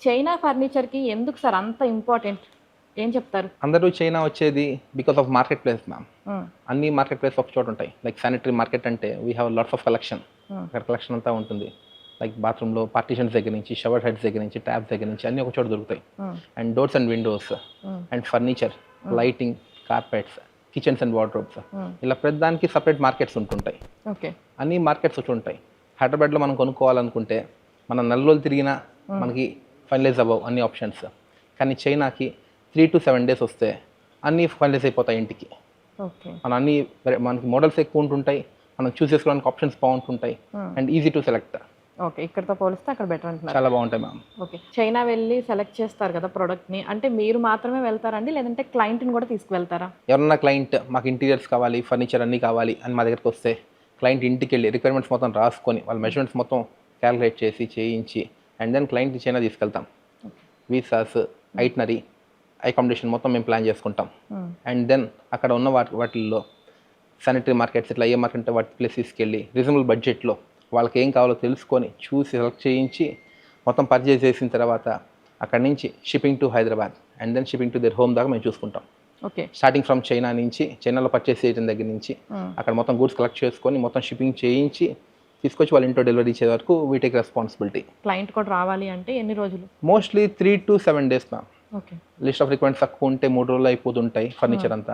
China ఫర్నిచర్‌కి ఎందుకు sir అంత important? ఏం చెప్తారు? అందరూ చైనా వచ్చేది because of market place ma'am. హ్మ్. అన్ని మార్కెట్ ప్లేస్ ఒక చోట ఉంటాయి. లైక్ శానిటరీ మార్కెట్ అంటే we have lots of collection. అక్కడ కలెక్షన్ అంతా ఉంటుంది. లైక్ బాత్రూమ్‌లో పార్టిషన్స్ దగ్గర నుంచి, షవర్ హెడ్స్ దగ్గర నుంచి, ట్యాప్స్ దగ్గర నుంచి అన్నీ ఒక చోట దొరుకుతాయి. And doors and Windows and furniture, lighting, carpets, kitchens and wardrobes ఇలా ప్రతి దానికి సపరేట్ మార్కెట్స్ ఉంటుంటాయి. ఓకే. అన్ని మార్కెట్స్ వచ్చి ఉంటాయి. హైదరాబాద్లో మనం కొనుక్కోవాలనుకుంటే మనం నెల రోజులు తిరిగినా మనకి ఫైనలైజ్ అవ్వవు అన్ని ఆప్షన్స్. కానీ చైనాకి 3 to 7 days వస్తే అన్నీ ఫైనలైజ్ అయిపోతాయి ఇంటికి. ఓకే. మన అన్ని మనకి మోడల్స్ ఎక్కువ ఉంటుంటాయి, మనం చూస్ చేసుకోవడానికి ఆప్షన్స్ బాగుంటుంటాయి and easy to select. Okay. ఇక్కడితో పోలిస్తే అక్కడ బెటర్ అంటున్నారు. చాలా బాగుంటాయి మ్యామ్. ఓకే. చైనా వెళ్ళి సెలెక్ట్ చేస్తారు కదా ప్రోడక్ట్‌ని. అంటే మీరు మాత్రమే వెళ్తారండి? లేదంటే క్లయింట్‌ని కూడా తీసుకువెళ్తారా? ఎవరన్నా క్లయింట్ మాకు ఇంటీరియర్స్ కావాలి, ఫర్నిచర్ అన్నీ కావాలి అని మా దగ్గరికి వస్తే క్లయింట్ ఇంటికి వెళ్ళి రిక్వైర్మెంట్స్ మొత్తం రాసుకొని వాళ్ళ మెజర్మెంట్స్ మొత్తం క్యాలిక్యులేట్ చేసి చేయించి అండ్ దెన్ క్లయింట్ చైనా తీసుకెళ్తాం. వీసాస్, ఐటనరీ, అకామిడేషన్ మొత్తం మేము ప్లాన్ చేసుకుంటాం. అండ్ దెన్ అక్కడ ఉన్న వాటిల్లో శానిటరీ మార్కెట్స్ ఇట్లా ఏ మార్కెట్ వాటి ప్లేస్ తీసుకెళ్ళి రీజనబుల్ బడ్జెట్లో వాళ్ళకి ఏం కావాలో తెలుసుకొని చూసి సెలెక్ట్ చేయించి మొత్తం పర్చేజ్ చేసిన తర్వాత అక్కడి నుంచి shipping to Hyderabad and then shipping to their home దాకా మేము చూసుకుంటాం. ఓకే. స్టార్టింగ్ ఫ్రమ్ చైనా నుంచి, చైనాలో పర్చేస్ చేయడం దగ్గర నుంచి అక్కడ మొత్తం గూడ్స్ కలెక్ట్ చేసుకొని మొత్తం షిప్పింగ్ చేయించి తీసుకొచ్చి వాళ్ళ ఇంట్లో డెలివరీ ఇచ్చే వరకు వీ టేక్ రెస్పాన్సిబిలిటీ. క్లయింట్ కూడా రావాలి అంటే ఎన్ని రోజులు? మోస్ట్లీ 3 to 7 days మ్యామ్. ఓకే. లిస్ట్ ఆఫ్ రిక్వైర్మెంట్స్ తక్కువ ఉంటే 3 రోజులు అయిపోతుంటాయి ఫర్నిచర్ అంతా.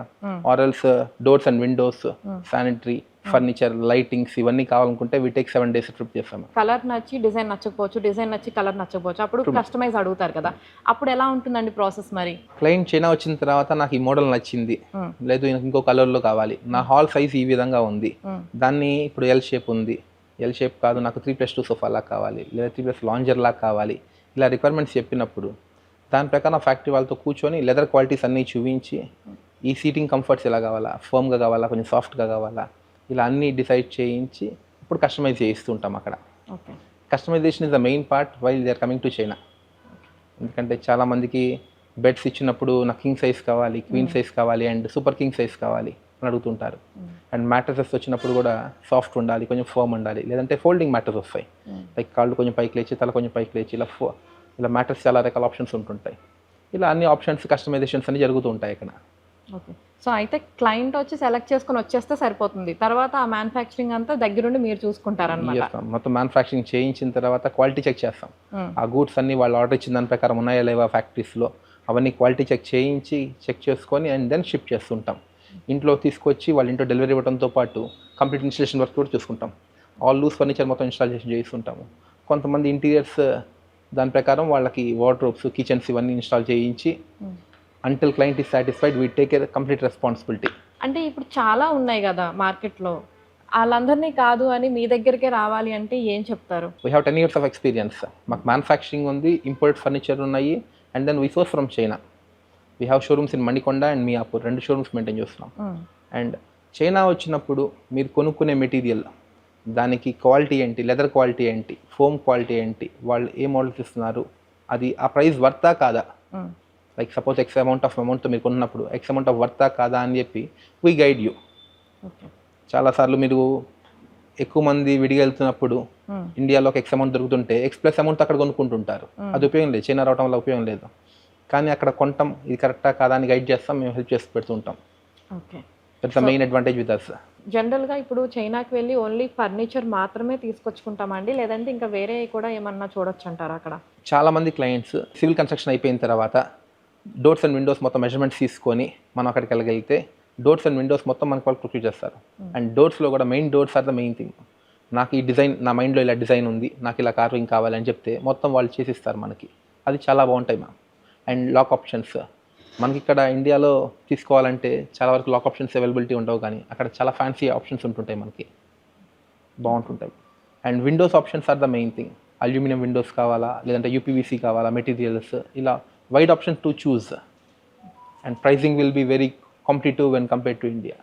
ఆర్ఎల్స్ doors and windows, sanitary, furniture, lightings ఇవన్నీ కావాలనుకుంటే వీ టేక్ 7 days ట్రిప్ చేస్తాము. కలర్ నచ్చి డిజైన్ నచ్చకపోవచ్చు, డిజైన్ నచ్చి కలర్ నచ్చకపోవచ్చు. అప్పుడు కస్టమైజ్ అడుగుతారు కదా, అప్పుడు ఎలా ఉంటుందండి ప్రాసెస్ మరి? క్లయింట్ చైనా వచ్చిన తర్వాత నాకు ఈ మోడల్ నచ్చింది, లేదు ఇంకో కలర్లో కావాలి, నా హాల్ సైజ్ ఈ విధంగా ఉంది, దాన్ని ఇప్పుడు ఎల్ షేప్ ఉంది, ఎల్ షేప్ కాదు నాకు 3+2 సోఫా లాగా కావాలి, లేదా 3+ లాంజర్ లాగా కావాలి, ఇలా రిక్వైర్మెంట్స్ చెప్పినప్పుడు దాని ప్రకారం ఫ్యాక్టరీ వాళ్ళతో కూర్చొని లెదర్ క్వాలిటీస్ అన్నీ చూపించి ఈ సీటింగ్ కంఫర్ట్స్ ఎలా కావాలా, ఫర్మ్గా కావాలా, కొంచెం సాఫ్ట్గా కావాలా, ఇలా అన్నీ డిసైడ్ చేయించి ఇప్పుడు కస్టమైజ్ చేయిస్తుంటాం అక్కడ. Okay. Customization is the main part while they are coming to China. ఎందుకంటే చాలామందికి బెడ్స్ ఇచ్చినప్పుడు నాకు కింగ్ సైజ్ కావాలి, క్వీన్ సైజ్ కావాలి అండ్ సూపర్ కింగ్ సైజ్ కావాలి అని అడుగుతుంటారు. అండ్ మ్యాట్రసెస్ వచ్చినప్పుడు కూడా సాఫ్ట్ ఉండాలి, కొంచెం ఫర్మ్ ఉండాలి, లేదంటే ఫోల్డింగ్ మ్యాట్రస్ వస్తాయి. లైక్ కాళ్ళు కొంచెం పైకి లేచి, తల కొంచెం పైకి లేచి, ఇలా మ్యాట్రస్ చాలా రకాల ఆప్షన్స్ ఉంటుంటాయి. ఇలా అన్ని ఆప్షన్స్ కస్టమైజేషన్స్ అన్ని జరుగుతూ ఉంటాయి ఇక్కడ. ఓకే. సో అయితే క్లయింట్ వచ్చి సెలెక్ట్ చేసుకొని వచ్చేస్తే సరిపోతుంది, తర్వాత ఆ మ్యానుఫ్యాక్చరింగ్ అంతా దగ్గరుండి మీరు చూసుకుంటారన్నమాట. మొత్తం మ్యానుఫ్యాక్చరింగ్ చేయించిన తర్వాత క్వాలిటీ చెక్ చేస్తాం. ఆ గూడ్స్ అన్ని వాళ్ళు ఆర్డర్ ఇచ్చిన దాని ప్రకారం ఉన్నాయా లేవా ఫ్యాక్టరీస్లో, అవన్నీ క్వాలిటీ చెక్ చేయించి చెక్ చేసుకొని అండ్ దెన్ షిప్ చేస్తుంటాం. ఇంట్లో తీసుకొచ్చి వాళ్ళ ఇంట్లో డెలివరీ ఇవ్వడంతో పాటు కంప్లీట్ ఇన్స్టలేషన్ వర్క్ కూడా చూసుకుంటాం. ఆల్ లూజ్ ఫర్నిచర్ మొత్తం ఇన్స్టాలేషన్ చేస్తుంటాము. కొంతమంది ఇంటీరియర్స్ దాని ప్రకారం వాళ్ళకి వార్డ్రోబ్స్, కిచెన్స్ ఇవన్నీ ఇన్స్టాల్ చేయించి until client is satisfied we take a complete responsibility. అంటే ఇప్పుడు చాలా ఉన్నాయి కదా మార్కెట్లో, వాళ్ళందరినీ కాదు అని మీ దగ్గరికే రావాలి అంటే ఏం చెప్తారు? We have 10 years of experience. మాకు మ్యానుఫ్యాక్చరింగ్ ఉంది, ఇంపోర్ట్ ఫర్నిచర్ ఉన్నాయి and then we source from China. We have showrooms in Manikonda and Miyapur, 2 showrooms maintain చేస్తున్నాం. అండ్ చైనా వచ్చినప్పుడు మీరు కొనుక్కునే మెటీరియల్ దానికి క్వాలిటీ ఏంటి, లెదర్ క్వాలిటీ ఏంటి, ఫోమ్ క్వాలిటీ ఏంటి, వాళ్ళు ఏ మోడల్స్ ఇస్తున్నారు, అది ఆ ప్రైస్ వర్తా కాదా, లైక్ సపోజ్ ఎక్స్ అమౌంట్తో మీరు కొన్నప్పుడు ఎక్స్ అమౌంట్ ఆఫ్ వర్తా కాదా అని చెప్పి వీ గైడ్ యూ. చాలాసార్లు మీరు ఎక్కువ మంది విడిగా వెళ్తున్నప్పుడు ఇండియాలో ఒక ఎక్స్ అమౌంట్ దొరుకుతుంటే ఎక్స్+ అమౌంట్ అక్కడ కొనుక్కుంటుంటారు, అది ఉపయోగం లేదు, చైనా రావడం వల్ల ఉపయోగం లేదు. కానీ అక్కడ కొంటాం, ఇది కరెక్టా కాదా అని గైడ్ చేస్తాం, మేము హెల్ప్ చేసి పెడుతుంటాం. Okay. That's the main advantage with us. జనరల్గా ఇప్పుడు చైనాకి వెళ్ళి ఓన్లీ ఫర్నిచర్ మాత్రమే తీసుకొచ్చుకుంటామండి, లేదంటే ఇంకా వేరే కూడా ఏమన్నా చూడొచ్చు అంటారా అక్కడ? చాలామంది క్లయింట్స్ సివిల్ కన్స్ట్రక్షన్ అయిపోయిన తర్వాత డోర్స్ అండ్ విండోస్ మొత్తం మెజర్మెంట్స్ తీసుకొని మనం అక్కడికి వెళ్ళగలిగితే డోర్స్ అండ్ విండోస్ మొత్తం మనకు వాళ్ళు ప్రొక్యూర్ చేస్తారు. అండ్ డోర్స్లో కూడా main doors are the main thing. నాకు ఈ డిజైన్, నా మైండ్లో ఇలా డిజైన్ ఉంది, నాకు ఇలా కార్వింగ్ కావాలని చెప్తే మొత్తం వాళ్ళు చేసిస్తారు మనకి, అది చాలా బాగుంటాయి మ్యామ్. అండ్ లాక్ ఆప్షన్స్ మనకి ఇక్కడ ఇండియాలో తీసుకోవాలంటే చాలా వరకు లాక్ ఆప్షన్స్ అవైలబిలిటీ ఉండవు, కానీ అక్కడ చాలా ఫ్యాన్సీ ఆప్షన్స్ ఉంటుంటాయి, మనకి బాగుంటుంటాయి. And windows options are the main thing. Aluminium windows కావాలా, లేదంటే యూపీవీసీ కావాలా, మెటీరియల్స్, ఇలా wide option to choose. And pricing will be very competitive when compared to India.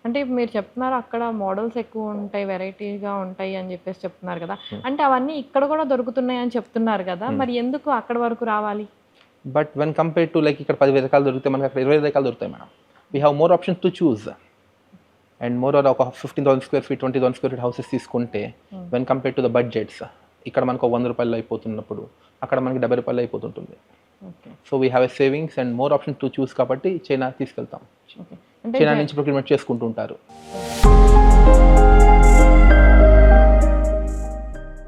అంటే మీరు చెప్తున్నారు అక్కడ మోడల్స్ ఎక్కువ ఉంటాయి, వెరైటీగా ఉంటాయి అని చెప్పేసి చెప్తున్నారు కదా, అంటే అవన్నీ ఇక్కడ కూడా దొరుకుతున్నాయి అని చెప్తున్నారు కదా, మరి ఎందుకు అక్కడ వరకు రావాలి? But when compared to like ఇక్కడ 10 రకాలు దొరికితే మనకి అక్కడ 20 రకాలు దొరుకుతాయి madam. We have more options to choose. And more ఒక 15,000 square feet 20,000 square feet houses తీసుకుంటే when compared to the budgets ఇక్కడ మనకు 100 రూపాయలు అయిపోతున్నప్పుడు అక్కడ మనకి 70 రూపాయలు అయిపోతుంటుంది. Okay. So we have a savings and more option to choose కాబట్టి చైనా తీసుకెళ్తాం. ఓకే. అంటే చైనా నుంచి ప్రొక్యూర్మెంట్ చేసుకుంటూ ఉంటారు.